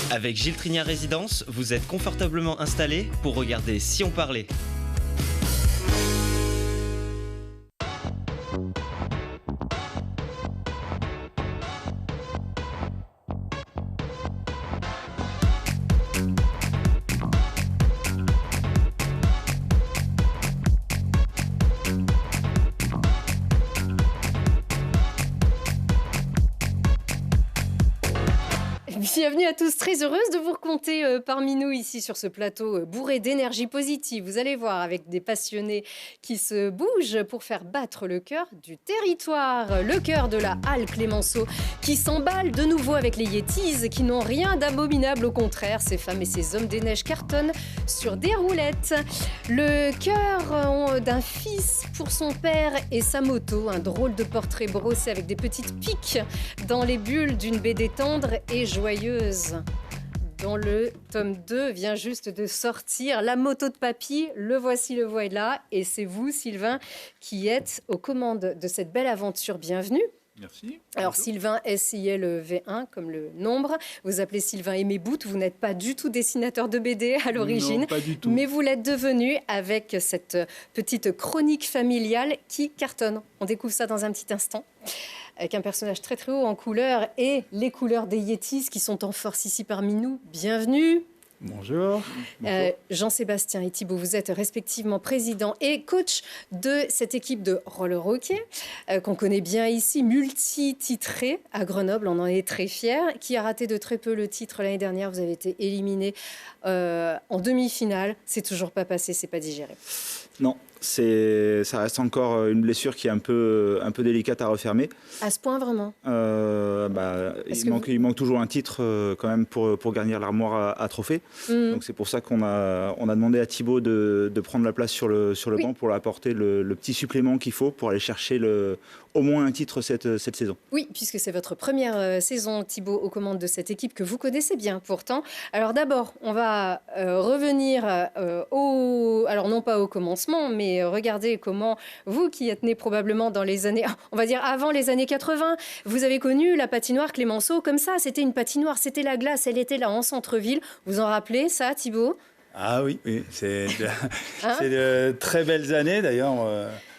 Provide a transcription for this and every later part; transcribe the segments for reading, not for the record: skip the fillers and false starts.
Avec Gilles Trignard Résidence, vous êtes confortablement installé pour regarder Si on parlait. Bienvenue à tous, très heureuse de vous compter parmi nous ici sur ce plateau bourré d'énergie positive. Vous allez voir avec des passionnés qui se bougent pour faire battre le cœur du territoire. Le cœur de la Halle Clémenceau qui s'emballe de nouveau avec les Yetis qui n'ont rien d'abominable, au contraire. Ces femmes et ces hommes des neiges cartonnent sur des roulettes. Le cœur d'un fils pour son père et sa moto. Un drôle de portrait brossé avec des petites piques dans les bulles d'une BD tendre et joyeuse. Dont le tome 2 vient juste de sortir. La moto de papy, le voici, le voilà. Et c'est vous, Sylvain, qui êtes aux commandes de cette belle aventure. Bienvenue. Merci. Alors bonjour. Sylvain SILV1 comme le nombre. Vous appelez Sylvain Aimé Bout. Vous n'êtes pas du tout dessinateur de BD à l'origine. Non, pas du tout. Mais vous l'êtes devenu avec cette petite chronique familiale qui cartonne. On découvre ça dans un petit instant. Avec un personnage très très haut en couleur et les couleurs des Yetis qui sont en force ici parmi nous. Bienvenue. Bonjour. Jean-Sébastien et Thibaut, vous êtes respectivement président et coach de cette équipe de roller hockey qu'on connaît bien ici, multi-titrée à Grenoble, on en est très fiers, qui a raté de très peu le titre l'année dernière. Vous avez été éliminé en demi-finale, c'est toujours pas passé, c'est pas digéré. Non, ça reste encore une blessure qui est un peu délicate à refermer. À ce point, vraiment il manque toujours un titre quand même pour garnir l'armoire à trophée. Donc c'est pour ça qu'on a demandé à Thibaut de prendre la place sur le banc pour apporter le petit supplément qu'il faut pour aller chercher au moins un titre cette saison. Oui, puisque c'est votre première saison, Thibaut, aux commandes de cette équipe que vous connaissez bien pourtant. Alors d'abord, on va revenir alors non pas au commencement, mais regardez comment vous qui êtes né probablement dans les années, on va dire avant les années 80, vous avez connu la patinoire Clémenceau comme ça. C'était une patinoire, c'était la glace, elle était là en centre-ville. Vous en rappelez ça, Thibaut ? Ah oui, c'est de très belles années d'ailleurs.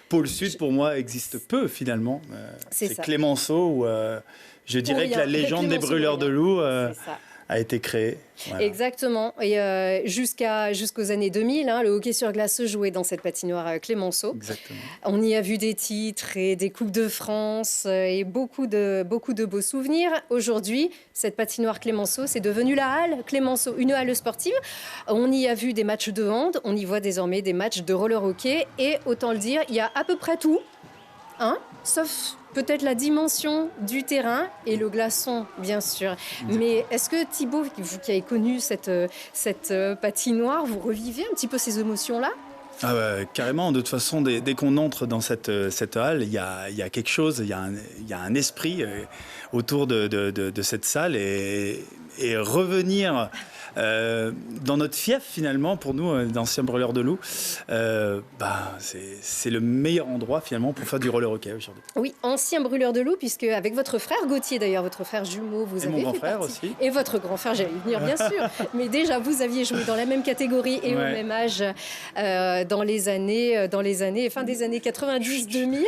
Pôle Sud, pour moi, existe peu, finalement. C'est Clémenceau, où je dirais que la légende des brûleurs de loups a été créée. Voilà. Exactement. Et jusqu'aux années 2000, le hockey sur glace se jouait dans cette patinoire Clémenceau. Exactement. On y a vu des titres et des Coupes de France et beaucoup de beaux souvenirs. Aujourd'hui, cette patinoire Clémenceau, c'est devenu la Halle Clémenceau, une halle sportive. On y a vu des matchs de hand, on y voit désormais des matchs de roller hockey. Et autant le dire, il y a à peu près tout, sauf peut-être la dimension du terrain et le glaçon, bien sûr. Mais est-ce que Thibaut, vous qui avez connu cette patinoire, vous revivez un petit peu ces émotions-là ? Ah bah, carrément, de toute façon, dès qu'on entre dans cette halle, il y a quelque chose, il y a un esprit autour de cette salle et revenir dans notre fief finalement, pour nous, d'anciens brûleurs de loups, c'est le meilleur endroit finalement pour faire du roller hockey aujourd'hui. Oui, ancien brûleur de loups, puisque avec votre frère Gauthier d'ailleurs, votre frère jumeau, vous avez mon grand fait frère partie. aussi. Et votre grand frère, j'allais y venir bien sûr. Mais déjà, vous aviez joué dans la même catégorie et au même âge dans les années fin des années 90-2000,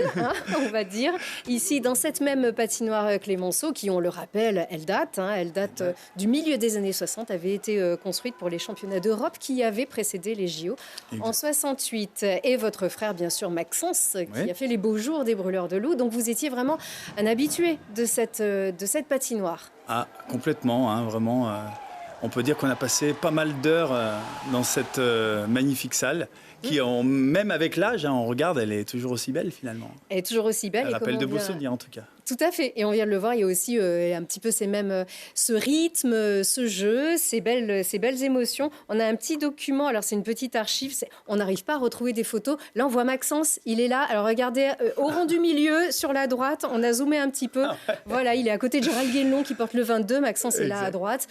on va dire. Ici, dans cette même patinoire Clémenceau, qui, on le rappelle, elle date du milieu des années 60, avait été construite pour les championnats d'Europe qui avaient précédé les JO en 68. Et votre frère, bien sûr, Maxence, qui a fait les beaux jours des brûleurs de loups. Donc vous étiez vraiment un habitué de cette patinoire. Ah, complètement, vraiment. On peut dire qu'on a passé pas mal d'heures dans cette magnifique salle qui, même avec l'âge, on regarde, elle est toujours aussi belle finalement. Elle est toujours aussi belle. Elle rappelle de beaux souvenirs en tout cas. Tout à fait. Et on vient de le voir, il y a aussi un petit peu ce rythme, ce jeu, ces belles émotions. On a un petit document, alors c'est une petite archive, on n'arrive pas à retrouver des photos. Là, on voit Maxence, il est là. Alors regardez, au rond du milieu, sur la droite, on a zoomé un petit peu. Voilà, il est à côté de Gérald Guénelon qui porte le 22. Maxence est là à droite.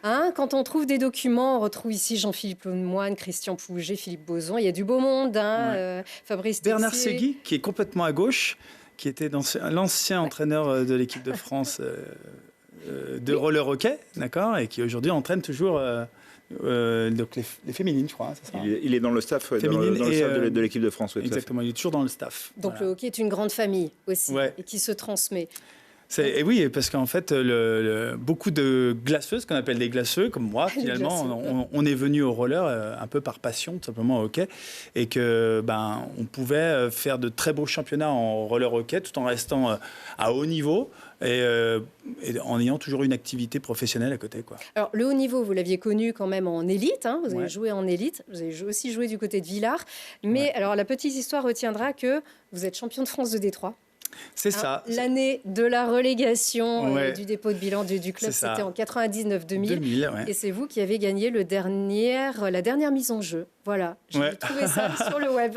Quand on trouve des documents, on retrouve ici Jean-Philippe Lemoine, Christian Pouget, Philippe Boson. Il y a du beau monde, Fabrice Texier. Bernard Segui, qui est complètement à gauche, qui était l'ancien entraîneur de l'équipe de France de roller hockey, d'accord, et qui aujourd'hui entraîne toujours donc les féminines, je crois, hein, c'est ça. Il est dans le staff, dans le staff de l'équipe de France. Oui, exactement, il est toujours dans le staff. Donc le hockey est une grande famille aussi, et qui se transmet. Et oui, parce qu'en fait, beaucoup de glaceuses, qu'on appelle des glaceux, comme moi, finalement, on est venu au roller un peu par passion, tout simplement au hockey, et que on pouvait faire de très beaux championnats en roller hockey tout en restant à haut niveau et en ayant toujours une activité professionnelle à côté, quoi. Alors le haut niveau, vous l'aviez connu quand même en élite, hein, vous avez joué en élite, vous avez aussi joué du côté de Villars, mais alors la petite histoire retiendra que vous êtes champion de France de Détroit. C'est ça. L'année de la relégation du dépôt de bilan du club, c'était en 99-2000. Et c'est vous qui avez gagné la dernière mise en jeu. Voilà, j'ai trouvé ça sur le web.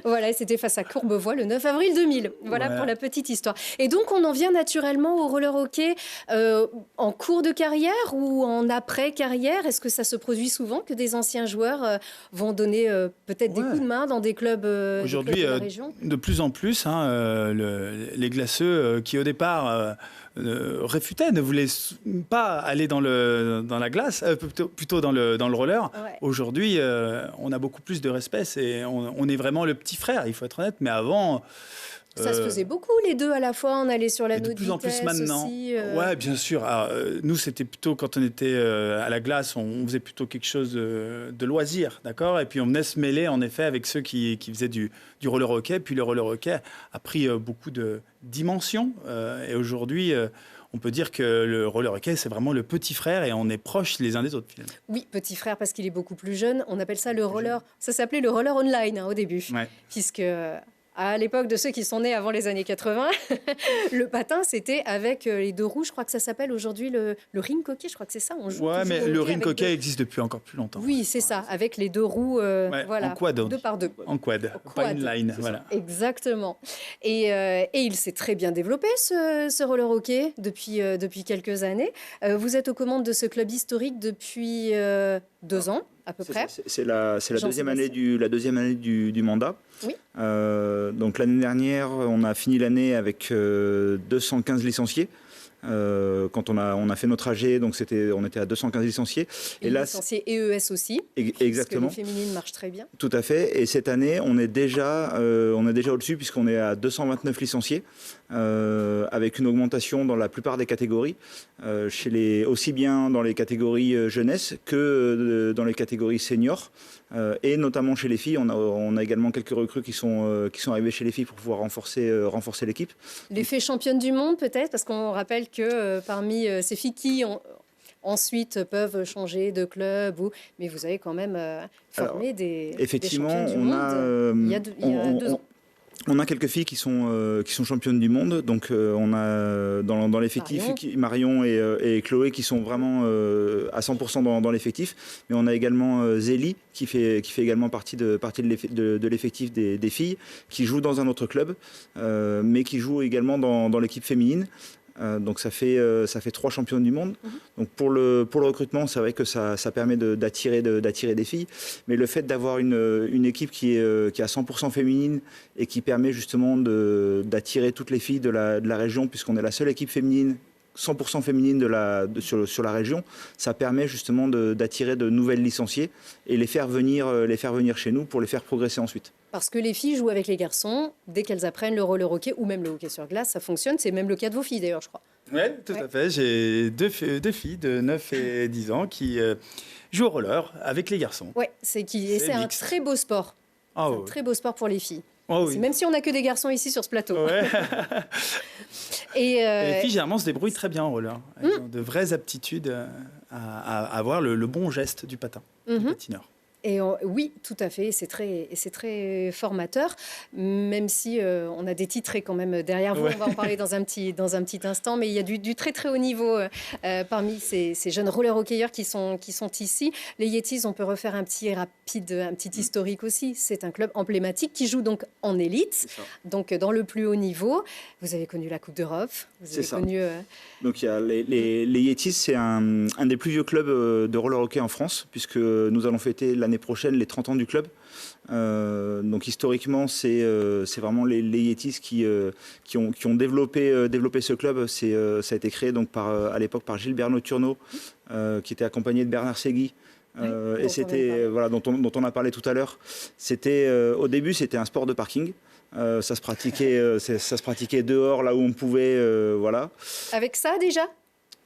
Voilà, et c'était face à Courbevoie le 9 avril 2000. Voilà pour la petite histoire. Et donc, on en vient naturellement au roller hockey en cours de carrière ou en après-carrière. Est-ce que ça se produit souvent que des anciens joueurs vont donner peut-être des coups de main dans des clubs aujourd'hui, de la région? De plus en plus, les glaceux qui au départ réfutaient, ne voulaient pas aller dans la glace, plutôt dans le roller. Aujourd'hui, on a beaucoup plus de respect. On est vraiment le petit frère, il faut être honnête. Mais avant... Ça se faisait beaucoup, les deux à la fois. On allait sur la de plus en plus maintenant. Ouais, bien sûr. Alors, nous, c'était plutôt quand on était à la glace, on faisait plutôt quelque chose de loisir, d'accord. Et puis on venait se mêler en effet avec ceux qui faisaient du roller hockey. Puis le roller hockey a pris beaucoup de dimensions. Et aujourd'hui, on peut dire que le roller hockey, c'est vraiment le petit frère et on est proches les uns des autres, finalement. Oui, petit frère parce qu'il est beaucoup plus jeune. On appelle ça le roller. Ça s'appelait le roller online au début, puisque à l'époque de ceux qui sont nés avant les années 80, le patin, c'était avec les deux roues. Je crois que ça s'appelle aujourd'hui le rink hockey. Je crois que c'est ça. On joue mais le rink hockey existe depuis encore plus longtemps. Oui, c'est ça, avec les deux roues, en quad, deux par deux. En quad, pas inline. Voilà. Exactement. Et il s'est très bien développé, ce roller hockey, depuis quelques années. Vous êtes aux commandes de ce club historique depuis 2 ans. À peu près. C'est la deuxième année du mandat. Oui. Donc l'année dernière, on a fini l'année avec 215 licenciés. Quand on a fait notre AG, donc on était à 215 licenciés. Et là, licenciés EES aussi. Exactement. Parce que les féminines marchent très bien. Tout à fait. Et cette année, on est déjà au-dessus puisqu'on est à 229 licenciés, avec une augmentation dans la plupart des catégories, aussi bien dans les catégories jeunesse que dans les catégories seniors. Et notamment chez les filles, on a également quelques recrues qui sont arrivées chez les filles pour pouvoir renforcer l'équipe. L'effet championne du monde peut-être, parce qu'on rappelle que parmi ces filles qui ensuite peuvent changer de club, mais vous avez quand même formé des championnes du monde il y a 2 ans. On a quelques filles qui sont championnes du monde, donc on a dans l'effectif Marion et Chloé qui sont vraiment à 100% dans l'effectif, mais on a également Zélie qui fait également partie de l'effectif des filles, qui joue dans un autre club, mais qui joue également dans l'équipe féminine. Donc ça fait 3 championnes du monde. Donc pour le recrutement, c'est vrai que ça permet d'attirer des filles, mais le fait d'avoir une équipe qui est à 100% féminine et qui permet justement d'attirer toutes les filles de la région, puisqu'on est la seule équipe féminine 100% féminine sur la région, ça permet justement d'attirer de nouvelles licenciées et les faire venir chez nous pour les faire progresser ensuite. Parce que les filles jouent avec les garçons, dès qu'elles apprennent le roller hockey ou même le hockey sur glace, ça fonctionne. C'est même le cas de vos filles d'ailleurs, je crois. Oui, tout à fait. J'ai deux filles de 9 et 10 ans qui jouent au roller avec les garçons. Oui, c'est un très beau sport. C'est un très beau sport pour les filles. Oh oui. Même si on n'a que des garçons ici sur ce plateau. Ouais. Et les filles, généralement, se débrouillent très bien en roller. Elles ont de vraies aptitudes à avoir le bon geste du patin, du patineur. Et oui, tout à fait, c'est très formateur, même si on a des titrés quand même derrière vous. On va en parler dans un petit instant, mais il y a du très très haut niveau parmi ces jeunes roller hockeyeurs qui sont ici. Les Yetis, on peut refaire un petit historique aussi. C'est un club emblématique qui joue donc en élite, donc dans le plus haut niveau. Vous avez connu la Coupe d'Europe. Donc il y a les Yetis, c'est un des plus vieux clubs de roller hockey en France, puisque nous allons fêter l'année l'année prochaine les 30 ans du club. Donc historiquement, c'est vraiment les Yetis qui ont développé ce club. Ça a été créé donc à l'époque par Gilles Bernot-Turneau, qui était accompagné de Bernard Segui. Et c'était dont on a parlé tout à l'heure. C'était au début, c'était un sport de parking. Ça se pratiquait dehors, là où on pouvait, voilà. Avec ça déjà?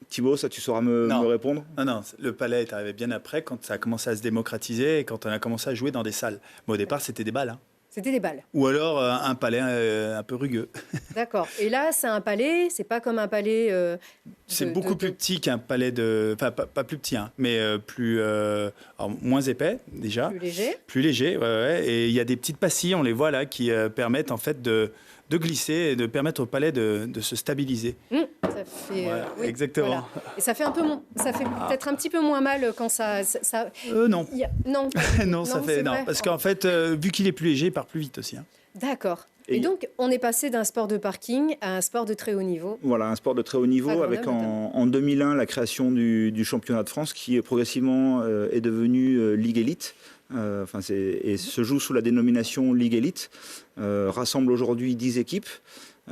Thibaut, ça tu sauras me répondre? Non, le palais est arrivé bien après, quand ça a commencé à se démocratiser et quand on a commencé à jouer dans des salles. Mais au départ, c'était des balles. Hein. C'était des balles. Ou alors un palais un peu rugueux. D'accord. Et là, c'est un palais, c'est pas comme un palais... c'est beaucoup plus petit qu'un palais de... Enfin, pas plus petit, hein, mais alors, moins épais, déjà. Plus léger. Plus léger, ouais. Et il y a des petites pastilles, on les voit là, qui permettent en fait de glisser et de permettre au palais de se stabiliser. Ça fait, voilà, oui, exactement. Voilà. Et ça fait peut-être un petit peu moins mal quand ça... Non. Non. Non, ça fait... Non, parce qu'en fait, vu qu'il est plus léger, il part plus vite aussi. Hein. D'accord. Et donc, on est passé d'un sport de parking à un sport de très haut niveau. Voilà, un sport de très haut niveau avec en 2001 la création du championnat de France qui progressivement est devenu Ligue Élite. Et se joue sous la dénomination Ligue Élite. Rassemble aujourd'hui 10 équipes.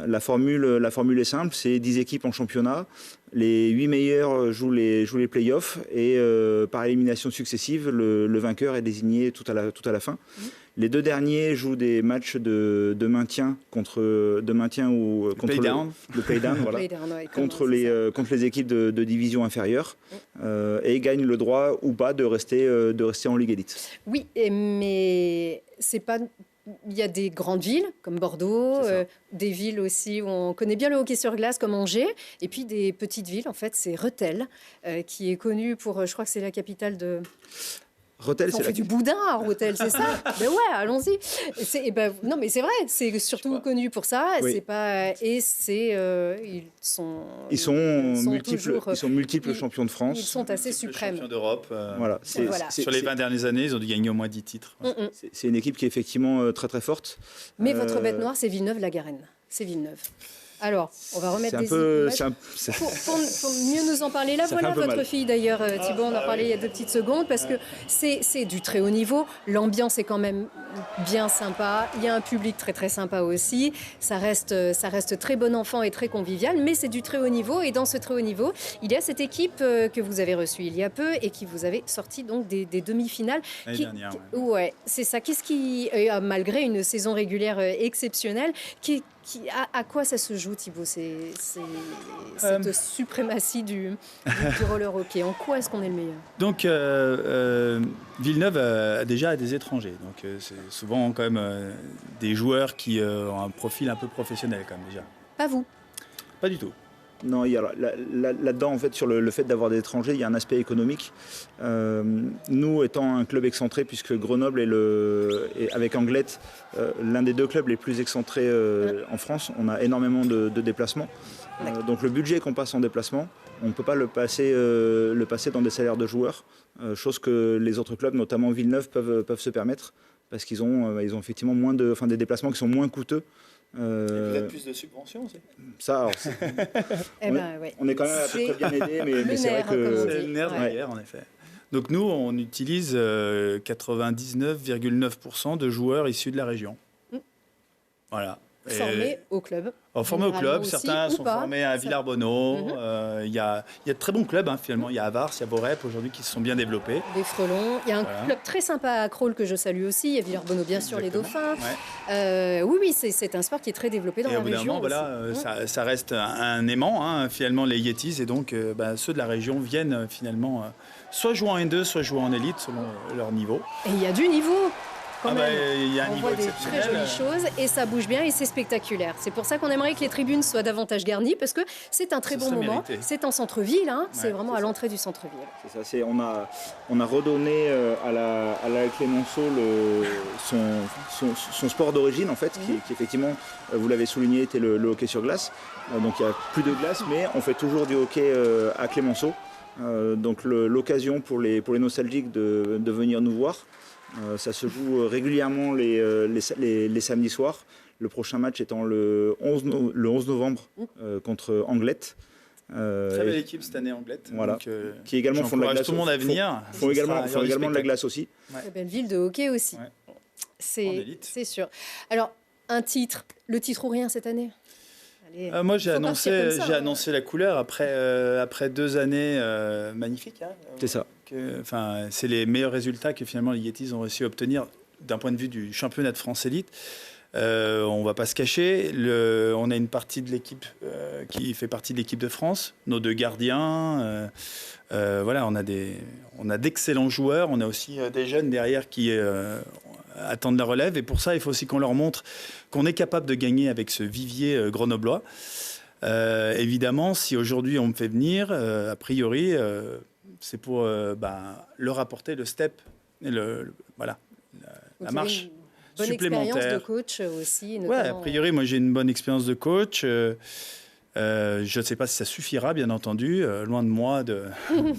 La formule est simple, c'est 10 équipes en championnat. Les 8 meilleurs jouent les playoffs et par élimination successive, le vainqueur est désigné tout à la fin. Les 2 derniers jouent des matchs de maintien contre le playdown, voilà, contre les équipes de division inférieure et gagnent le droit ou pas de rester en Ligue Élite. Oui, mais c'est pas... Il y a des grandes villes comme Bordeaux, des villes aussi où on connaît bien le hockey sur glace comme Angers, et puis des petites villes, en fait, c'est Rethel, qui est connue pour, je crois que c'est la capitale de... Rethel, on fait du boudin à Rethel, c'est ça? Ben ouais, allons-y. Non, mais c'est vrai, c'est surtout connu pour ça. Oui. C'est pas ils sont multiples champions de France. Ils sont assez suprêmes. Champions d'Europe. Voilà. Sur les 20 dernières années, ils ont dû gagner au moins 10 titres. C'est une équipe qui est effectivement très très forte. Mais votre bête noire, c'est Villeneuve-la-Garenne. C'est Villeneuve. Alors, on va remettre des images. Pour mieux nous en parler, là, voilà votre fille d'ailleurs, Thibaut, on en parlait il y a 2 petites secondes, parce que c'est du très haut niveau. L'ambiance est quand même bien sympa. Il y a un public très très sympa aussi. Ça reste très bon enfant et très convivial, mais c'est du très haut niveau. Et dans ce très haut niveau, il y a cette équipe que vous avez reçue il y a peu et qui vous avez sorti donc des demi-finales. L'année dernière, ouais, c'est ça. Qu'est-ce qui, malgré une saison régulière exceptionnelle, à quoi ça se joue, Thibaut, cette suprématie du roller hockey? En quoi est-ce qu'on est le meilleur? Donc, Villeneuve a déjà des étrangers. Donc, c'est souvent quand même des joueurs qui ont un profil un peu professionnel, quand même, déjà. Pas vous? Pas du tout. Non, là-dedans, en fait, sur le fait d'avoir des étrangers, il y a un aspect économique. Nous, étant un club excentré, puisque Grenoble est avec Anglet, l'un des 2 clubs les plus excentrés en France, on a énormément de déplacements. Donc le budget qu'on passe en déplacement, on ne peut pas le passer dans des salaires de joueurs, chose que les autres clubs, notamment Villeneuve, peuvent se permettre, parce qu'ils ont effectivement des déplacements qui sont moins coûteux. Peut-être plus de subventions aussi. Ça, alors, on est quand même à peu près bien aidé, mais c'est vrai que c'est le nerf de la guerre, en effet. Donc nous, on utilise 99,9% de joueurs issus de la région. Voilà. Formés au club. Formés au club, certains sont formés à Villarbonneau. Il y a de très bons clubs, hein, finalement. Il y a Avars, il y a Vorep aujourd'hui qui se sont bien développés. Des Frelons. Il y a un club très sympa à Crolles que je salue aussi. Il y a Villarbonneau, bien sûr, Exactement. les Dauphins. Oui, c'est un sport qui est très développé dans la région. Ça reste un aimant, hein, finalement, les Yetis. Et donc, ceux de la région viennent finalement soit jouer en N2, soit jouer en élite, selon leur niveau. Et il y a du niveau. Il y a un on niveau voit des très jolies choses et ça bouge bien et c'est spectaculaire. C'est pour ça qu'on aimerait que les tribunes soient davantage garnies parce que c'est un très bon moment. Mérité. C'est en centre-ville, hein, c'est vraiment à l'entrée du centre-ville. C'est ça, on a redonné à la Clémenceau son sport d'origine en fait, qui effectivement, vous l'avez souligné, était le hockey sur glace. Donc il n'y a plus de glace, mais on fait toujours du hockey à Clémenceau. Donc l'occasion pour les nostalgiques de venir nous voir. Ça se joue régulièrement les samedis soirs. Le prochain match étant le 11 novembre contre Anglet. Très belle équipe cette année Anglette. Voilà. Donc, qui également font de la glace. Tout le monde à venir. Font également de la glace aussi. Très belle ville de hockey aussi. Ouais. C'est sûr. Alors, le titre ou rien cette année? Allez, moi, j'ai faut partir comme ça, hein. annoncé la couleur après 2 années magnifiques. Hein, C'est ça. C'est les meilleurs résultats que finalement les Yetis ont réussi à obtenir d'un point de vue du championnat de France élite. On ne va pas se cacher. On a une partie de l'équipe qui fait partie de l'équipe de France. Nos 2 gardiens. Voilà, on a d'excellents joueurs. On a aussi des jeunes derrière qui attendent la relève. Et pour ça, il faut aussi qu'on leur montre qu'on est capable de gagner avec ce vivier grenoblois. Évidemment, si aujourd'hui on me fait venir, a priori, c'est pour leur apporter le step, et la marche bonne supplémentaire. Expérience de coach aussi. Ouais, a priori, moi j'ai une bonne expérience de coach. Je ne sais pas si ça suffira, bien entendu, loin de moi.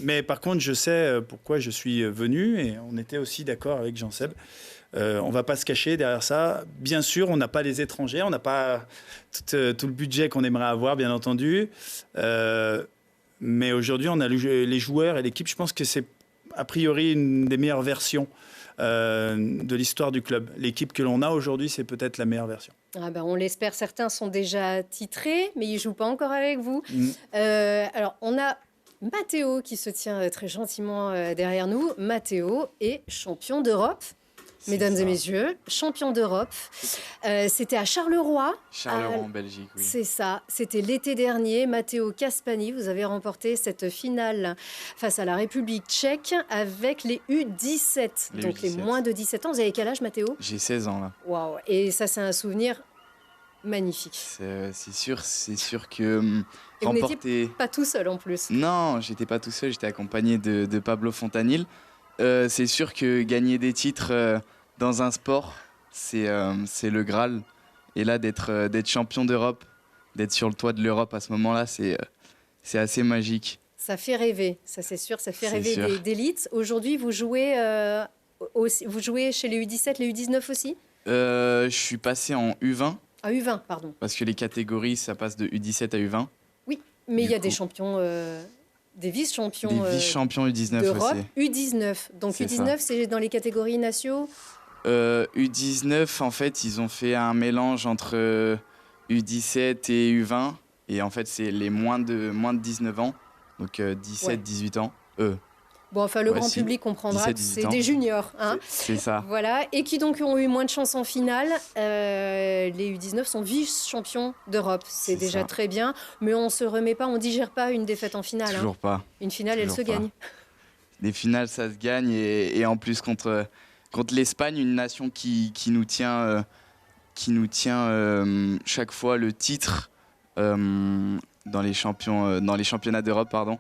Mais par contre, je sais pourquoi je suis venu et on était aussi d'accord avec Jean-Seb. On ne va pas se cacher derrière ça. Bien sûr, on n'a pas les étrangers, on n'a pas tout le budget qu'on aimerait avoir, bien entendu. Mais aujourd'hui, on a les joueurs et l'équipe. Je pense que c'est a priori une des meilleures versions de l'histoire du club. L'équipe que l'on a aujourd'hui, c'est peut-être la meilleure version. On l'espère, certains sont déjà titrés, mais ils ne jouent pas encore avec vous. Alors, on a Matteo qui se tient très gentiment derrière nous. Matteo est champion d'Europe. Mesdames et messieurs, champion d'Europe. C'était à Charleroi. Charleroi en Belgique, oui. C'est ça. C'était l'été dernier. Matteo Caspani, vous avez remporté cette finale face à la République tchèque avec les U17. Donc les moins de 17 ans. Vous avez quel âge, Matteo? J'ai 16 ans, là. Waouh. Et ça, c'est un souvenir magnifique. C'est sûr que et remporter... vous n'étiez pas tout seul en plus. Non, j'étais pas tout seul. J'étais accompagné de Pablo Fontanil. C'est sûr que gagner des titres dans un sport, c'est le Graal. Et là, d'être champion d'Europe, d'être sur le toit de l'Europe à ce moment-là, c'est assez magique. Ça fait rêver, ça c'est sûr, ça fait rêver d'élite. Aujourd'hui, vous jouez chez les U17, les U19 aussi? Je suis passé en U20. Ah, U20, pardon. Parce que les catégories, ça passe de U17 à U20. Oui, mais il y a des champions... Des vice-champions U19 d'Europe, aussi. U19. Donc U19, c'est dans les catégories nationaux? U19, en fait, ils ont fait un mélange entre U17 et U20. Et en fait, c'est les moins de 19 ans. Donc 17, 18 ans. Bon, enfin, le grand public comprendra que c'est des juniors. Hein. C'est ça. Voilà. Et qui donc ont eu moins de chance en finale. Les U19 sont vice-champions d'Europe. C'est déjà très bien. Mais on ne se remet pas, on ne digère pas une défaite en finale. Toujours pas. Une finale, elle se gagne. Les finales, ça se gagne. Et en plus, contre l'Espagne, une nation qui nous tient chaque fois le titre dans les championnats d'Europe, pardon.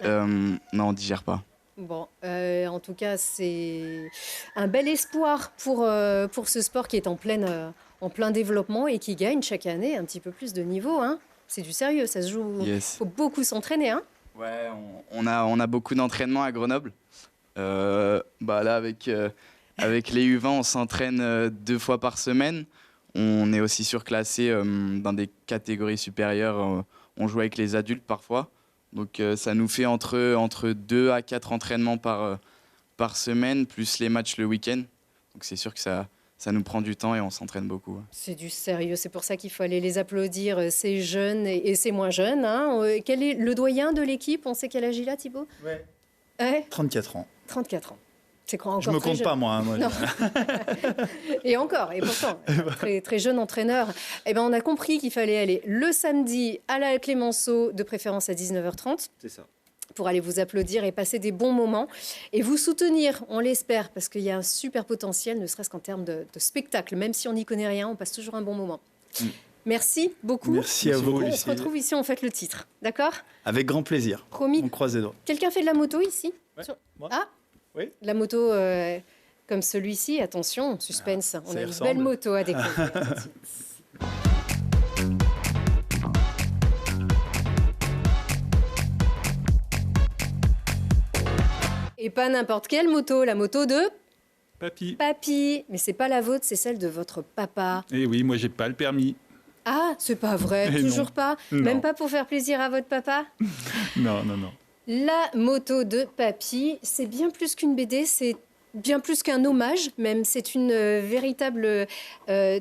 Non, on ne digère pas. Bon, en tout cas, c'est un bel espoir pour ce sport qui est en plein développement et qui gagne chaque année un petit peu plus de niveau. Hein. C'est du sérieux, ça se joue. Il faut beaucoup s'entraîner. Hein. Ouais, on a beaucoup d'entraînement à Grenoble. Là, avec les U20, on s'entraîne 2 fois par semaine. On est aussi surclassé dans des catégories supérieures. On joue avec les adultes parfois. Donc ça nous fait entre 2 à 4 entraînements par semaine, plus les matchs le week-end. Donc c'est sûr que ça nous prend du temps et on s'entraîne beaucoup. C'est du sérieux, c'est pour ça qu'il faut aller les applaudir, ces jeunes et ces moins jeunes. Hein. Quel est le doyen de l'équipe? On sait quel âge il a, Thibaut? Ouais. 34 ans. 34 ans. C'est quand encore je me compte jeune. Pas, moi. Hein, moi et pourtant, très, très jeune entraîneur. Eh ben, on a compris qu'il fallait aller le samedi à la Clémenceau, de préférence à 19h30. C'est ça. Pour aller vous applaudir et passer des bons moments. Et vous soutenir, on l'espère, parce qu'il y a un super potentiel, ne serait-ce qu'en termes de spectacle. Même si on n'y connaît rien, on passe toujours un bon moment. Merci beaucoup. Merci à vous. On se retrouve ici, on fait le titre. D'accord? Avec grand plaisir. Promis. On croise les doigts. Quelqu'un fait de la moto ici? Moi. Ah oui. La moto comme celui-ci, attention, suspense. On a une belle moto à découvrir. Et pas n'importe quelle moto, la moto de... Papy. Papy. Mais c'est pas la vôtre, c'est celle de votre papa. Eh oui, moi j'ai pas le permis. Ah, c'est pas vrai, Et toujours non. pas. Non. Même pas pour faire plaisir à votre papa. Non. La moto de papy, c'est bien plus qu'une BD, c'est bien plus qu'un hommage, même. C'est une véritable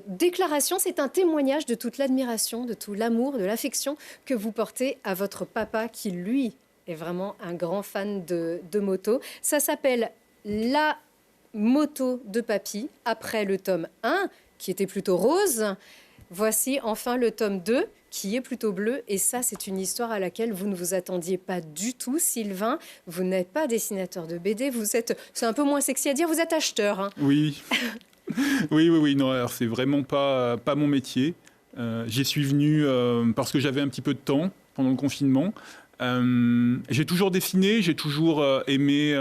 déclaration, c'est un témoignage de toute l'admiration, de tout l'amour, de l'affection que vous portez à votre papa qui, lui, est vraiment un grand fan de moto. Ça s'appelle La moto de papy, après le tome 1, qui était plutôt rose. Voici enfin le tome 2, qui est plutôt bleu. Et ça, c'est une histoire à laquelle vous ne vous attendiez pas du tout, Sylvain. Vous n'êtes pas dessinateur de BD, c'est un peu moins sexy à dire, vous êtes acheteur. Hein. Oui. oui. Non, alors c'est vraiment pas mon métier. J'y suis venu parce que j'avais un petit peu de temps pendant le confinement. J'ai toujours dessiné, j'ai toujours aimé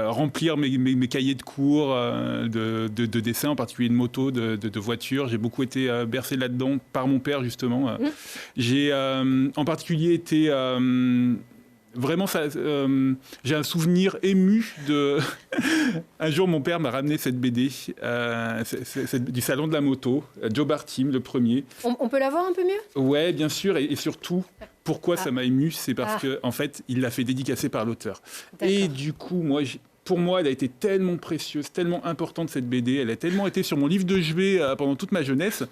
remplir mes cahiers de cours de dessin, en particulier de moto, de voiture. J'ai beaucoup été bercé là-dedans par mon père, justement. J'ai en particulier été... Vraiment, j'ai un souvenir ému de... Un jour, mon père m'a ramené cette BD du Salon de la moto, Joe Bartim, le premier. On peut la voir un peu mieux ? Ouais, bien sûr, et surtout, pourquoi ça m'a ému, c'est parce que en fait, il l'a fait dédicacer par l'auteur. Et du coup, pour moi, elle a été tellement précieuse, tellement importante cette BD, elle a tellement été sur mon livre de chevet pendant toute ma jeunesse,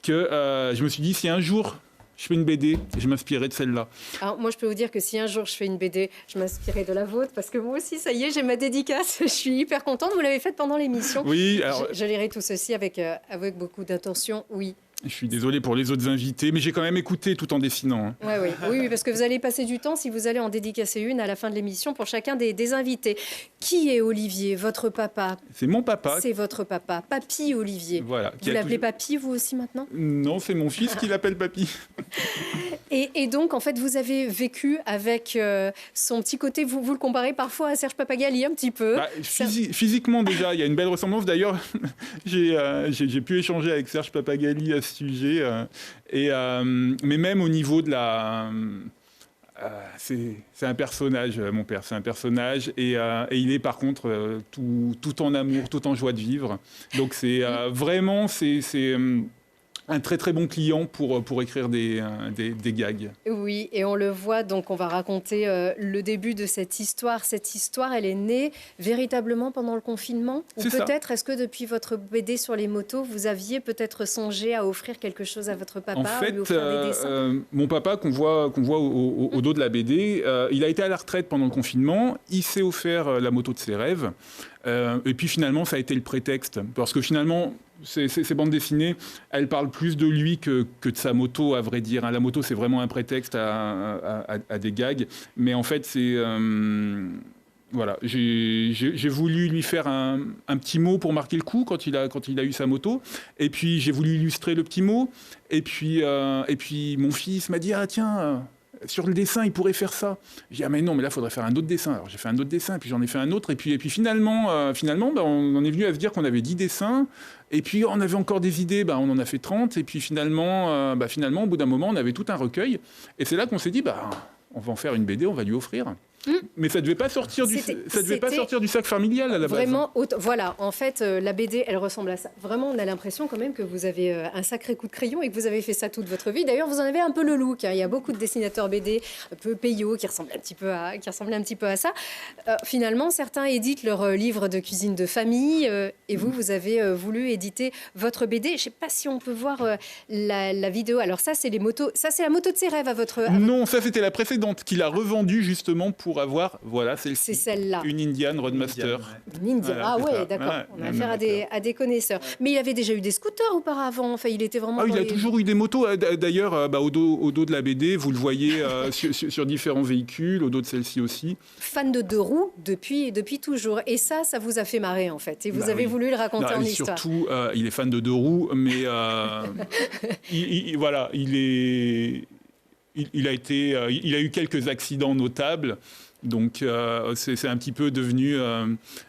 que je me suis dit, si un jour je fais une BD, je m'inspirerai de celle-là. Alors, moi, je peux vous dire que si un jour je fais une BD, je m'inspirerai de la vôtre, parce que moi aussi, ça y est, j'ai ma dédicace. Je suis hyper contente. Vous l'avez faite pendant l'émission. Oui, alors... Je lirai tout ceci avec beaucoup d'intention, oui. Je suis désolé pour les autres invités, mais j'ai quand même écouté tout en dessinant. Hein. Oui, parce que vous allez passer du temps, si vous allez en dédicacer une à la fin de l'émission pour chacun des invités. Qui est Olivier, votre papa ? C'est mon papa. C'est votre papa, Papy Olivier. Voilà. Vous l'appelez Papy, vous aussi, maintenant ? Non, c'est mon fils qui l'appelle Papy. Et donc, en fait, vous avez vécu avec son petit côté, vous le comparez parfois à Serge Papagali, un petit peu. Physiquement, déjà, il y a une belle ressemblance. D'ailleurs, j'ai pu échanger avec Serge Papagali à ce sujet. Mais même au niveau de la... c'est un personnage, mon père, c'est un personnage. Et il est, par contre, tout en amour, tout en joie de vivre. Donc, c'est vraiment... c'est un très très bon client pour écrire des gags. Oui, et on le voit, donc on va raconter le début de cette histoire. Cette histoire, elle est née véritablement pendant le confinement ? Ou peut-être, est-ce que depuis votre BD sur les motos, vous aviez peut-être songé à offrir quelque chose à votre papa ? En fait, lui offrir des dessins mon papa, qu'on voit au dos de la BD, il a été à la retraite pendant le confinement, il s'est offert la moto de ses rêves. Et puis finalement, ça a été le prétexte. Parce que finalement, ces bandes dessinées, elles parlent plus de lui que de sa moto, à vrai dire. La moto, c'est vraiment un prétexte à des gags. Mais en fait, c'est... voilà, j'ai voulu lui faire un petit mot pour marquer le coup quand il a eu sa moto. Et puis, j'ai voulu illustrer le petit mot. Et puis mon fils m'a dit « Ah tiens... sur le dessin, il pourrait faire ça. » J'ai dit « Ah mais non, mais là, il faudrait faire un autre dessin. » Alors j'ai fait un autre dessin, puis j'en ai fait un autre. Et puis finalement, on en est venu à se dire qu'on avait 10 dessins. Et puis on avait encore des idées, on en a fait 30. Et puis finalement, au bout d'un moment, on avait tout un recueil. Et c'est là qu'on s'est dit, on va en faire une BD, on va lui offrir. Mais ça ne devait pas sortir du sac familial à la base. Vraiment, voilà, en fait, la BD, elle ressemble à ça. Vraiment, on a l'impression quand même que vous avez un sacré coup de crayon et que vous avez fait ça toute votre vie. D'ailleurs, vous en avez un peu le look. Hein. Il y a beaucoup de dessinateurs BD, un peu payot, qui ressemblent un petit peu à ça. Finalement, certains éditent leurs livres de cuisine de famille et vous avez voulu éditer votre BD. Je ne sais pas si on peut voir la vidéo. Alors ça, c'est les motos. Ça, c'est la moto de ses rêves à votre... Non, ça, c'était la précédente qu'il a revendue justement pour avoir, celle-ci. C'est celle-là. Une Indian Roadmaster. Une Indian. Voilà, Ah ouais, ça. d'accord. On a affaire à des connaisseurs. Mais il avait déjà eu des scooters auparavant. Enfin, il était vraiment... il a toujours eu des motos. D'ailleurs, au dos de la BD, vous le voyez sur différents véhicules, au dos de celle-ci aussi. Fan de deux roues depuis toujours. Et ça vous a fait marrer, en fait. Et vous avez voulu le raconter en histoire. Surtout, il est fan de deux roues, mais il a eu quelques accidents notables. Donc, c'est un petit peu devenu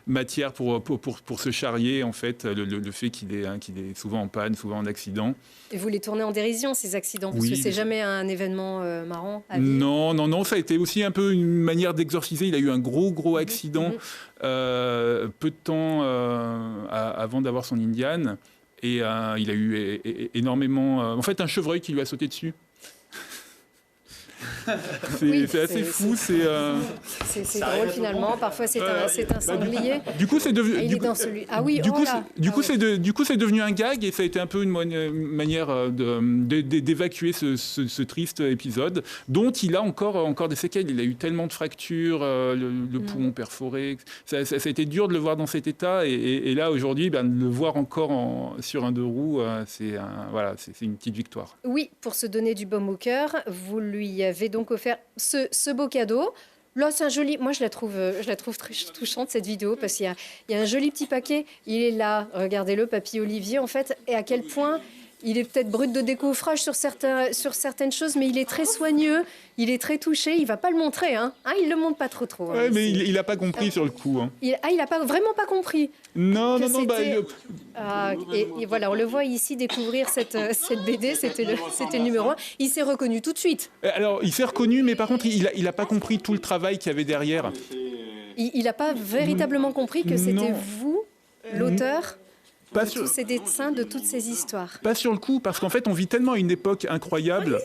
matière pour se charrier, en fait, le fait qu'il est souvent en panne, souvent en accident. Et vous les tournez en dérision, ces accidents, parce que c'est jamais un événement marrant à vivre. Non, ça a été aussi un peu une manière d'exorciser. Il a eu un gros accident peu de temps avant d'avoir son Indian. Et il a eu énormément... en fait, un chevreuil qui lui a sauté dessus. C'est assez fou. C'est drôle finalement. Parfois, c'est un sanglier. Du coup, c'est devenu. Du coup, c'est devenu un gag et ça a été un peu une manière d'évacuer ce triste épisode, dont il a encore des séquelles. Il a eu tellement de fractures, le poumon perforé. Ça a été dur de le voir dans cet état. Et là, aujourd'hui, de le voir encore sur un 2 roues, c'est une petite victoire. Oui, pour se donner du baume au cœur, vous lui avez donc offert ce beau cadeau. Là, c'est un joli... Moi, je la trouve très touchante, cette vidéo, parce qu'il y a un joli petit paquet. Il est là, regardez-le, Papy Olivier, en fait, et à quel point... Il est peut-être brut de décoffrage sur certaines choses, mais il est très soigneux, il est très touché. Il ne va pas le montrer, hein. Il ne le montre pas trop. Ouais, mais il n'a pas compris sur le coup. Hein. Il n'a vraiment pas compris. Non. Et voilà, on le voit ici découvrir cette BD, c'était le numéro 1. Il s'est reconnu tout de suite. Alors, il s'est reconnu, mais par contre, il n'a pas compris tout le travail qu'il y avait derrière. Il n'a pas véritablement compris que c'était vous, l'auteur de tous ces dessins, de toutes ces histoires. Pas sur le coup, parce qu'en fait, on vit tellement à une époque incroyable.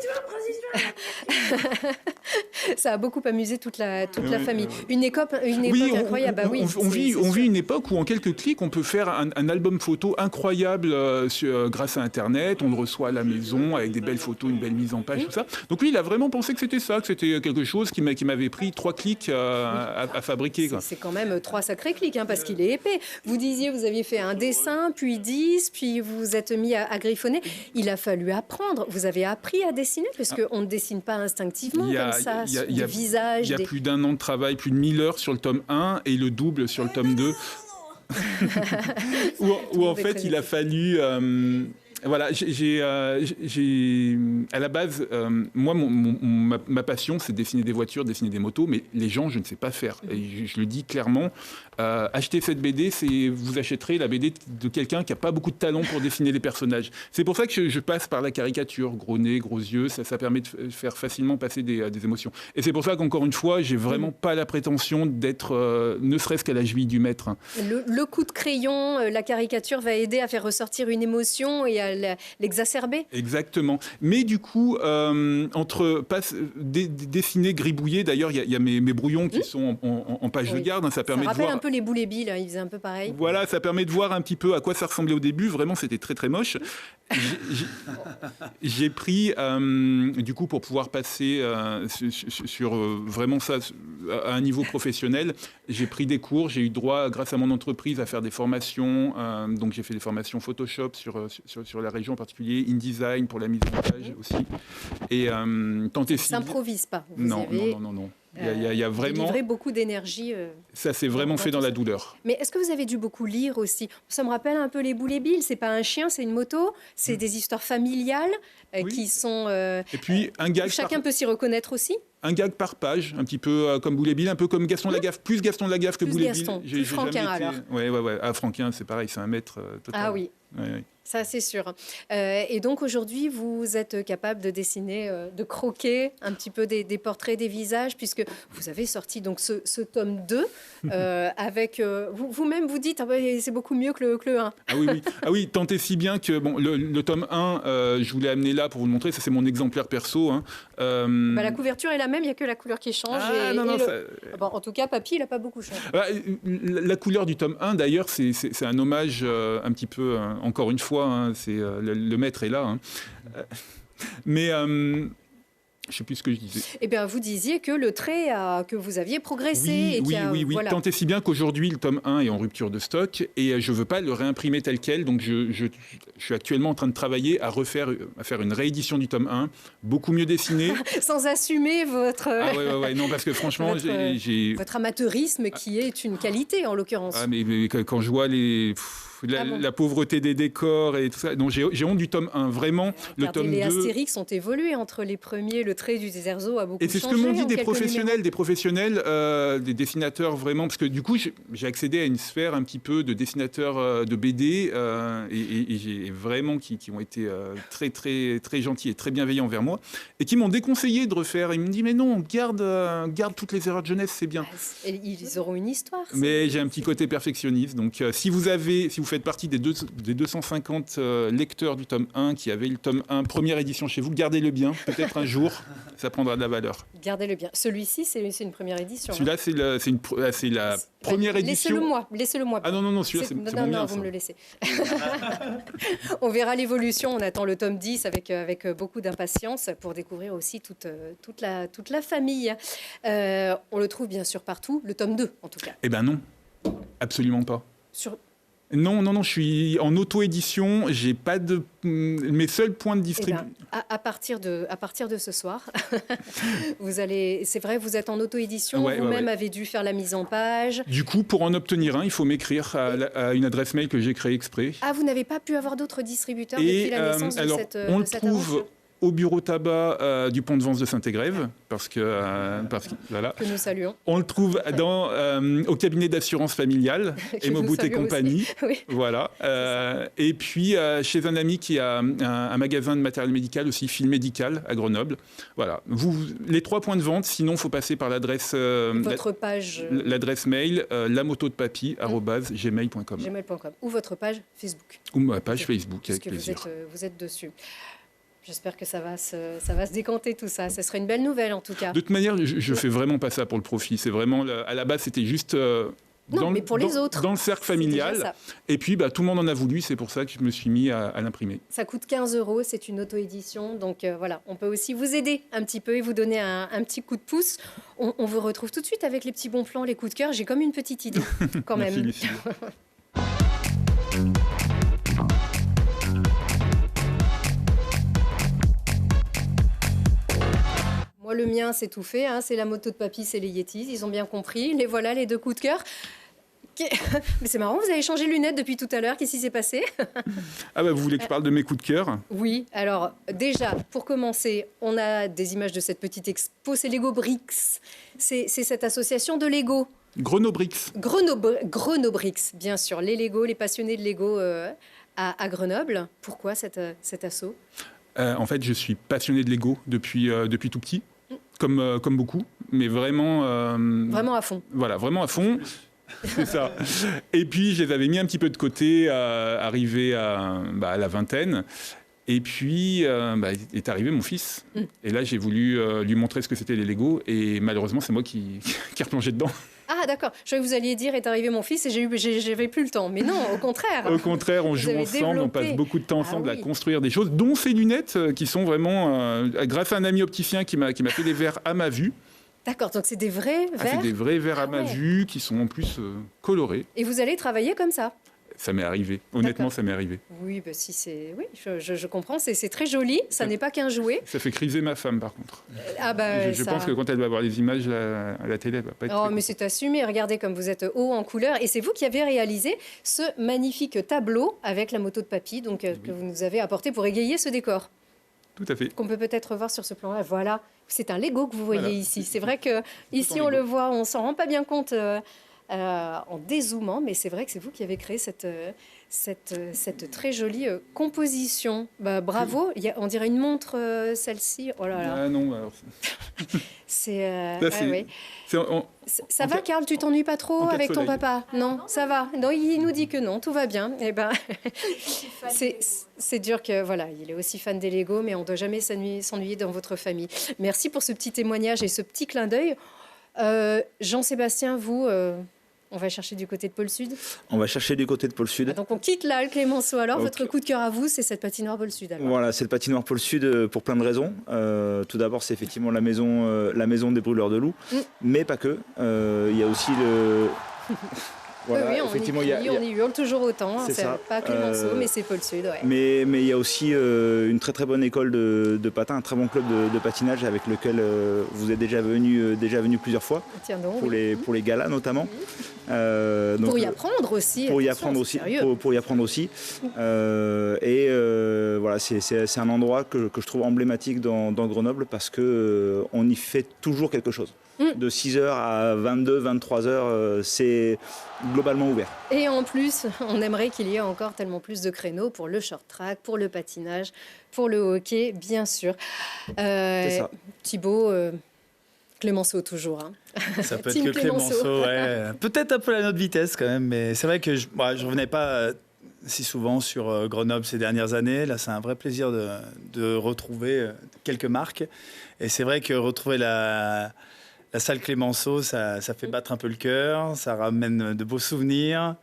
Ça a beaucoup amusé toute la famille. Une époque incroyable. On vit une époque où en quelques clics, on peut faire un album photo incroyable grâce à Internet. On le reçoit à la maison avec des belles photos, une belle mise en page, tout ça. Donc lui, il a vraiment pensé que c'était ça, que c'était quelque chose qui m'avait pris 3 clics à fabriquer. Quoi. C'est quand même 3 sacrés clics, hein, parce qu'il est épais. Vous disiez, vous aviez fait un dessin, puis 10, puis vous vous êtes mis à griffonner. Il a fallu apprendre. Vous avez appris à dessiner, parce qu'on ne dessine pas instinctivement comme ça, des visages. Il y a plus d'1 an de travail, plus de 1000 heures sur le tome 1 et le double sur le tome 2. où en fait, il a fallu... Voilà, à la base, moi, ma passion, c'est dessiner des voitures, dessiner des motos, mais les gens, je ne sais pas faire. Et je le dis clairement, acheter cette BD, vous achèterez la BD de quelqu'un qui n'a pas beaucoup de talent pour dessiner les personnages. C'est pour ça que je passe par la caricature, gros nez, gros yeux, ça permet de faire facilement passer des émotions. Et c'est pour ça qu'encore une fois, j'ai vraiment pas la prétention d'être, ne serait-ce qu'à la cheville du maître. Le coup de crayon, la caricature va aider à faire ressortir une émotion et à l'exacerber. Exactement. Mais du coup, entre dessiner, gribouiller, d'ailleurs, il y a mes brouillons qui sont en page de garde. Hein, ça permet rappelle de voir... un peu les Boulet Bill, hein, ils faisaient un peu pareil. Voilà, ça permet de voir un petit peu à quoi ça ressemblait au début. Vraiment, c'était très, très moche. J'ai pris, du coup, pour pouvoir passer sur vraiment ça à un niveau professionnel, j'ai pris des cours. J'ai eu droit, grâce à mon entreprise, à faire des formations. Donc, j'ai fait des formations Photoshop sur la région en particulier, InDesign pour la mise en page aussi. Et tenter... Ça s'improvise pas. Non. Il y a vraiment... livré beaucoup d'énergie. Ça s'est vraiment fait dans la douleur. Mais est-ce que vous avez dû beaucoup lire aussi? Ça me rappelle un peu les Boulet Bill. C'est pas un chien, c'est une moto. C'est des histoires familiales qui sont... Et puis, un gag... Chacun peut s'y reconnaître aussi. Un gag par page, un petit peu comme Boulet Bill, un peu comme Gaston Lagaffe. Plus Gaston Lagaffe que Boulet Bill. Plus Franquin, alors. Ouais. Ah, Franquin, c'est pareil, c'est un maître total. Ah oui. Ouais. Ça, c'est sûr. Et donc, aujourd'hui, vous êtes capable de dessiner, de croquer un petit peu des portraits, des visages, puisque vous avez sorti donc ce tome 2 avec... vous-même, vous dites, c'est beaucoup mieux que le 1. Ah oui, tant et si bien que le tome 1, je vous l'ai amené là pour vous le montrer. Ça, c'est mon exemplaire perso. Hein. La couverture est la même, il n'y a que la couleur qui change. En tout cas, Papy, il n'a pas beaucoup changé. La couleur du tome 1, d'ailleurs, c'est un hommage un petit peu, encore une fois, hein, le maître est là. Hein. Mais je ne sais plus ce que je disais. Eh bien, vous disiez que le trait, que vous aviez progressé. Oui. Voilà. Tant et si bien qu'aujourd'hui, le tome 1 est en rupture de stock et je ne veux pas le réimprimer tel quel. Donc, je suis actuellement en train de travailler à faire une réédition du tome 1, beaucoup mieux dessiné. Sans assumer votre... Non, parce que franchement, j'ai... Votre amateurisme qui est une qualité, en l'occurrence. Ah, mais quand je vois la pauvreté des décors et tout ça. Donc j'ai honte du tome 1. Vraiment, le tome 2... Les Astérix ont évolué entre les premiers, le l'attrait du Déserzo a beaucoup Et changé. c'est ce que m'ont dit en des quelques professionnels, des dessinateurs vraiment, parce que du coup j'ai accédé à une sphère un petit peu de dessinateurs de BD et j'ai vraiment qui ont été très très très gentils et très bienveillants envers moi et qui m'ont déconseillé de refaire. Ils me disent mais non, garde toutes les erreurs de jeunesse, c'est bien. Et ils auront une histoire. Mais j'ai un petit côté perfectionniste, donc si vous faites partie des 250 lecteurs du tome 1 qui avaient le tome 1 première édition chez vous, gardez-le bien, peut-être un jour ça prendra de la valeur. Gardez-le bien. Celui-ci, c'est une première édition. Celui-là, c'est la première édition. Laissez-le moi. Ah non, celui-là, c'est non, bien, vous ça. me le laissez. On verra l'évolution. On attend le tome 10 avec beaucoup d'impatience pour découvrir aussi toute la famille. On le trouve bien sûr partout. Le tome 2, en tout cas. Eh ben non, absolument pas. Sur... Non, je suis en auto-édition. J'ai pas de mes seuls points de distribution. À partir de ce soir, c'est vrai, vous êtes en auto-édition. Vous-même avez dû faire la mise en page. Du coup, pour en obtenir un, il faut m'écrire à une adresse mail que j'ai créée exprès. Ah, vous n'avez pas pu avoir d'autres distributeurs depuis la naissance de cette on le cette trouve aventure au bureau tabac du pont de Vence de Saint-Égrève, parce que voilà. Que nous saluons. On le trouve au cabinet d'assurance familiale, Emobout et compagnie. Oui. Voilà. Et puis chez un ami qui a un magasin de matériel médical aussi, Fil Médical, à Grenoble. Voilà. Les 3 points de vente, sinon il faut passer par l'adresse Votre page. L'adresse mail lamotodepapy@gmail.com. Gmail.com. Ou votre page Facebook. Ou ma page Facebook, avec Puisque plaisir. vous êtes dessus. J'espère que ça va se décanter tout ça. Ce serait une belle nouvelle en tout cas. De toute manière, je fais vraiment pas ça pour le profit. C'est vraiment, à la base, c'était juste mais pour les autres, dans le cercle c'est déjà familial. ça. Et puis, tout le monde en a voulu. C'est pour ça que je me suis mis à l'imprimer. Ça coûte 15 €, c'est une auto-édition. Donc voilà, on peut aussi vous aider un petit peu et vous donner un petit coup de pouce. On vous retrouve tout de suite avec les petits bons plans, les coups de cœur. J'ai comme une petite idée quand même. Merci, Lucie. Moi, le mien, c'est tout fait. C'est la moto de papy, c'est les Yetis. Ils ont bien compris. Les voilà, les 2 coups de cœur. Mais c'est marrant, vous avez changé de lunettes depuis tout à l'heure. Qu'est-ce qui s'est passé? Vous voulez que je parle de mes coups de cœur? Oui, alors déjà, pour commencer, on a des images de cette petite expo. C'est Lego Bricks. C'est cette association de Lego. Grenobrix. Grenobrix, bien sûr. Les Lego, les passionnés de Lego à Grenoble. Pourquoi cet assaut? En fait, je suis passionné de Lego depuis tout petit, comme beaucoup, mais vraiment... Vraiment à fond. Voilà, vraiment à fond. C'est ça. Et puis, je les avais mis un petit peu de côté, arrivé à la vingtaine. Et puis, est arrivé mon fils. Et là, j'ai voulu lui montrer ce que c'était les Lego. Et malheureusement, c'est moi qui ai replongé dedans. Ah, d'accord. Je croyais que vous alliez dire est arrivé mon fils et j'avais plus le temps. Mais non, au contraire. Au contraire, on joue ensemble, on passe beaucoup de temps ensemble à construire des choses, dont ces lunettes qui sont vraiment, grâce à un ami opticien qui m'a fait des verres à ma vue. D'accord, donc c'est des vrais verres. C'est des vrais verres à ma vue qui sont en plus colorés. Et vous allez travailler comme ça? Ça m'est arrivé. Honnêtement, ça m'est arrivé. Oui, si c'est, oui, je comprends. C'est très joli. Ça n'est pas qu'un jouet. Ça fait criser ma femme, par contre. Je pense que quand elle va voir les images à la télé, elle va pas être. Mais c'est assumé. Regardez comme vous êtes haut en couleur. Et c'est vous qui avez réalisé ce magnifique tableau avec la moto de papy, donc que vous nous avez apporté pour égayer ce décor. Tout à fait. Qu'on peut peut-être voir sur ce plan-là. Voilà, c'est un Lego que vous voyez ici. C'est vrai que ici on le voit, on s'en rend pas bien compte. En dézoomant, mais c'est vrai que c'est vous qui avez créé cette très jolie composition. Bravo, on dirait une montre, celle-ci. Oh là là. Ah non, alors... Ça va, Karl, tu t'ennuies pas trop avec ton papa? Non, ça va. Non, il nous dit que non, tout va bien. Eh ben, c'est dur que voilà, il est aussi fan des Lego, mais on ne doit jamais s'ennuyer dans votre famille. Merci pour ce petit témoignage et ce petit clin d'œil. Jean-Sébastien, vous, on va chercher du côté de Pôle Sud. On va chercher du côté de Pôle Sud. Donc on quitte là le Clémenceau. Alors, votre coup de cœur à vous, c'est cette patinoire Pôle Sud. Alors. Voilà, c'est le patinoire Pôle Sud pour plein de raisons. Tout d'abord, c'est effectivement la maison des brûleurs de loups, mais pas que. Il y a aussi le... Voilà, on y hurle toujours autant. C'est pas Clémenceau, mais c'est Pôle Sud. Ouais. Mais il y a aussi une très très bonne école de patin, un très bon club de patinage avec lequel vous êtes déjà venu plusieurs fois. Tiens donc, pour les galas notamment. Donc, pour y apprendre aussi. Pour y attention, apprendre c'est aussi. sérieux. Pour y apprendre aussi. Voilà, c'est un endroit que je trouve emblématique dans Grenoble parce que on y fait toujours quelque chose. De 6h à 22, 23h, c'est globalement ouvert. Et en plus, on aimerait qu'il y ait encore tellement plus de créneaux pour le short track, pour le patinage, pour le hockey, bien sûr. C'est ça. Thibaut, Clémenceau toujours. Hein. Ça peut être Team que Clémenceau, ouais. Peut-être un peu la notre vitesse quand même, mais c'est vrai que je revenais pas si souvent sur Grenoble ces dernières années. Là, c'est un vrai plaisir de retrouver quelques marques. Et c'est vrai que retrouver la salle Clémenceau, ça fait battre un peu le cœur, ça ramène de beaux souvenirs.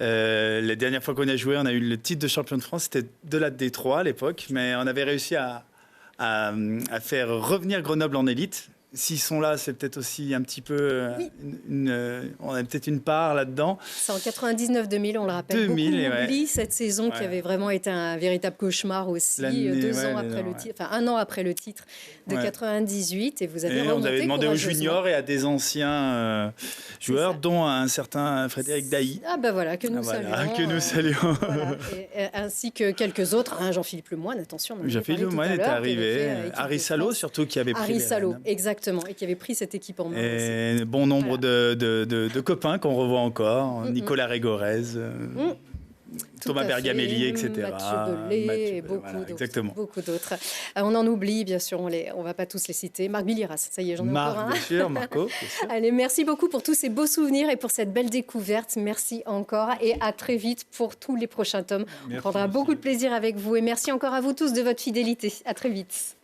Les dernières fois qu'on a joué, on a eu le titre de champion de France, c'était de la D3 à l'époque, mais on avait réussi à faire revenir Grenoble en élite. S'ils sont là, c'est peut-être aussi un petit peu... on a peut-être une part là-dedans. C'est en 99-2000, on le rappelle. 2000, beaucoup oublient cette saison qui avait vraiment été un véritable cauchemar aussi. 2 ans après le titre, enfin 1 an après le titre de 98. Et vous avez on avait demandé aux courageusement. juniors et à des anciens joueurs, dont un certain Frédéric Dailly. Ah ben voilà, que nous saluons. Que nous saluons. Voilà. ainsi que quelques autres, hein, Jean-Philippe Lemoine, attention. Jean-Philippe Lemoine est arrivé. Harry Salo surtout qui avait pris Harry Salo, exactement, et qui avait pris cette équipe en main. Et bon nombre de copains qu'on revoit encore. Nicolas Régorez, Thomas Bergamelli, etc. Mathieu Belay, et beaucoup d'autres. On en oublie, bien sûr, on va pas tous les citer. Marc Billiras, ça y est, j'en ai encore un. Bien sûr, Marco. Bien sûr. Allez, merci beaucoup pour tous ces beaux souvenirs et pour cette belle découverte. Merci encore et à très vite pour tous les prochains tomes. On prendra beaucoup de plaisir avec vous et merci encore à vous tous de votre fidélité. À très vite.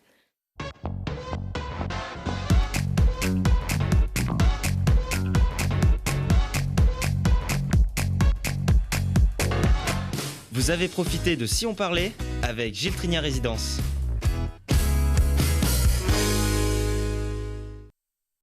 Vous avez profité de Si on parlait avec Gilles Trigna Résidence.